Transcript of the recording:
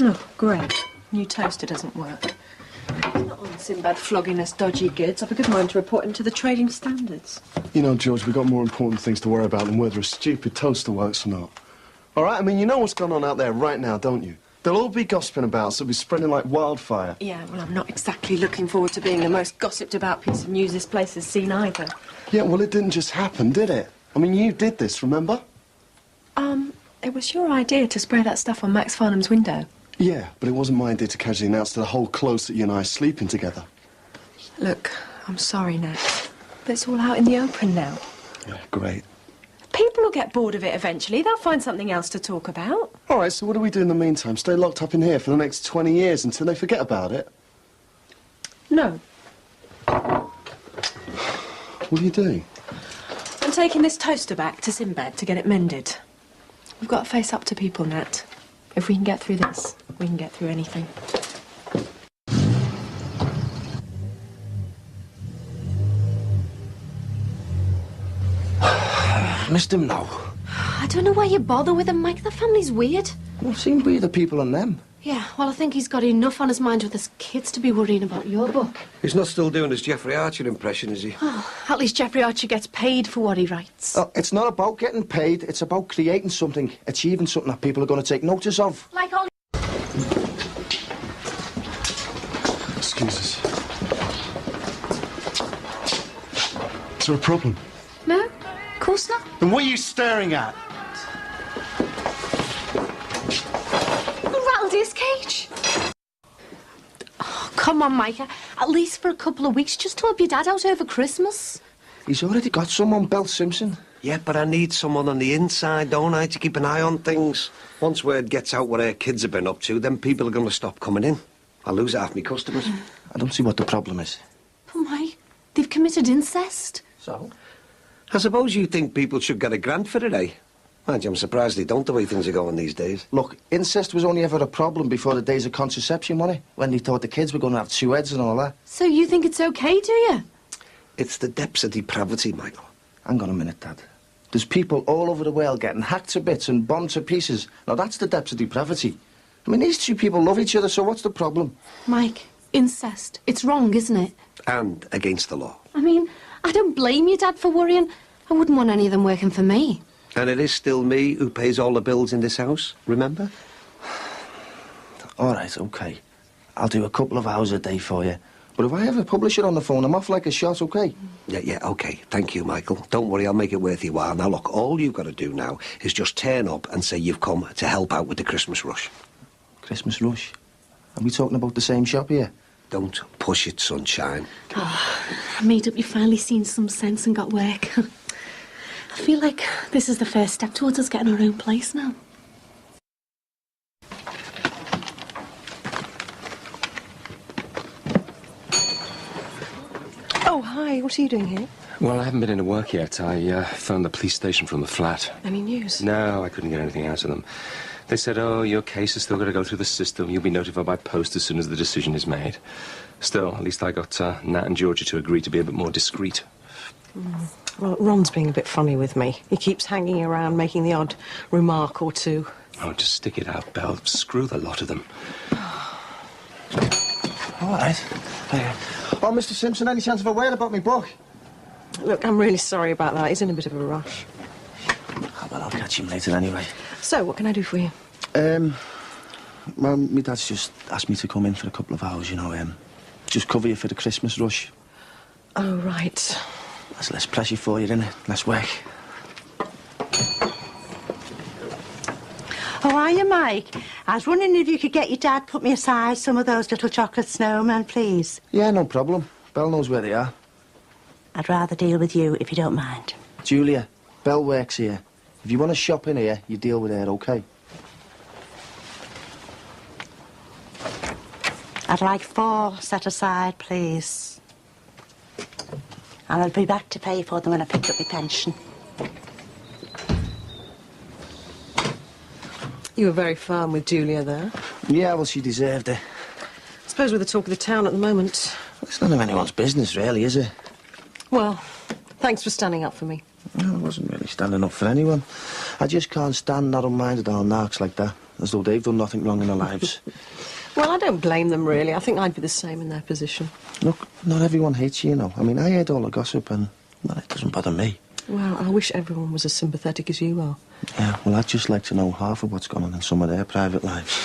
Oh, great. New toaster doesn't work. It's not on Sinbad flogging us dodgy goods. I've a good mind to report him to the trading standards. You know, George, we've got more important things to worry about than whether a stupid toaster works or not. All right? I mean, you know what's going on out there right now, don't you? They'll all be gossiping about us. They'll be spreading like wildfire. Yeah, well, I'm not exactly looking forward to being the most gossiped about piece of news this place has seen either. Yeah, well, it didn't just happen, did it? I mean, you did this, remember? It was your idea to spray that stuff on Max Farnham's window. Yeah, but it wasn't my idea to casually announce to the whole close that you and I are sleeping together. Look, I'm sorry, Nat, but it's all out in the open now. Yeah, great. People will get bored of it eventually. They'll find something else to talk about. All right, so what do we do in the meantime? Stay locked up in here for the next 20 years until they forget about it? No. What are you doing? I'm taking this toaster back to Sinbad to get it mended. We've got to face up to people, Nat. If we can get through this, we can get through anything. Missed him now. I don't know why you bother with him, Mike. The family's weird. Well, seem weird the people on them. Yeah, well, I think he's got enough on his mind with his kids to be worrying about your book. He's not still doing his Jeffrey Archer impression, is he? Oh, at least Jeffrey Archer gets paid for what he writes. Oh, it's not about getting paid. It's about creating something, achieving something that people are going to take notice of. Like all... Excuse us. Is there a problem? No, of course not. Then what are you staring at? Rattled his cage. Oh, come on, Mike. At least for a couple of weeks, just to help your dad out over Christmas. He's already got someone, Belle Simpson. Yeah, but I need someone on the inside, don't I, to keep an eye on things. Once word gets out what our kids have been up to, then people are going to stop coming in. I'll lose half my customers. I don't see what the problem is. But Mike, they've committed incest. So? I suppose you think people should get a grant for it, eh? Mind you, I'm surprised they don't, the way things are going these days. Look, incest was only ever a problem before the days of contraception, wasn't it? When they thought the kids were going to have two heads and all that. So you think it's okay, do you? It's the depths of depravity, Michael. Hang on a minute, Dad. There's people all over the world getting hacked to bits and bombed to pieces. Now, that's the depths of depravity. I mean, these two people love each other, so what's the problem? Mike, incest. It's wrong, isn't it? And against the law. I mean, I don't blame you, Dad, for worrying. I wouldn't want any of them working for me. And it is still me who pays all the bills in this house, remember? All right, OK. I'll do a couple of hours a day for you. But if I ever publish it on the phone, I'm off like a shot, OK? Yeah, OK. Thank you, Michael. Don't worry, I'll make it worth your while. Now, look, all you've got to do now is just turn up and say you've come to help out with the Christmas rush. Christmas rush? Are we talking about the same shop here? Don't push it, sunshine. Oh, I made up you finally seen some sense and got work. I feel like this is the first step towards us getting our own place now. Oh, hi. What are you doing here? Well, I haven't been into work yet. I phoned the police station from the flat. Any news? No, I couldn't get anything out of them. They said, oh, your case is still going to go through the system. You'll be notified by post as soon as the decision is made. Still, at least I got Nat and Georgia to agree to be a bit more discreet. Well, Ron's being a bit funny with me. He keeps hanging around, making the odd remark or two. Oh, just stick it out, Belle. Screw the lot of them. All right. Oh, Mr. Simpson, any chance of a word about me book? Look, I'm really sorry about that. He's in a bit of a rush. Oh, well, I'll catch him later anyway. So, what can I do for you? Well, my dad's just asked me to come in for a couple of hours, you know, just cover you for the Christmas rush. Oh, right. That's less pressure for you, isn't it? Less work. How are you, Mike? I was wondering if you could get your dad put me aside some of those little chocolate snowmen, please. Yeah, no problem. Belle knows where they are. I'd rather deal with you, if you don't mind. Julia, Belle works here. If you want to shop in here, you deal with her, OK? I'd like 4 set aside, please. And I'll be back to pay for them when I pick up my pension. You were very firm with Julia there. Yeah, well, she deserved it. I suppose we're the talk of the town at the moment. It's none of anyone's business, really, is it? Well, thanks for standing up for me. No, I wasn't really standing up for anyone. I just can't stand narrow-minded old narcs like that. as though they've done nothing wrong in their lives. Well, I don't blame them, really. I think I'd be the same in their position. Look, not everyone hates you, you know. I mean, I heard all the gossip and, well, it doesn't bother me. Well, I wish everyone was as sympathetic as you are. Yeah, well, I'd just like to know half of what's going on in some of their private lives.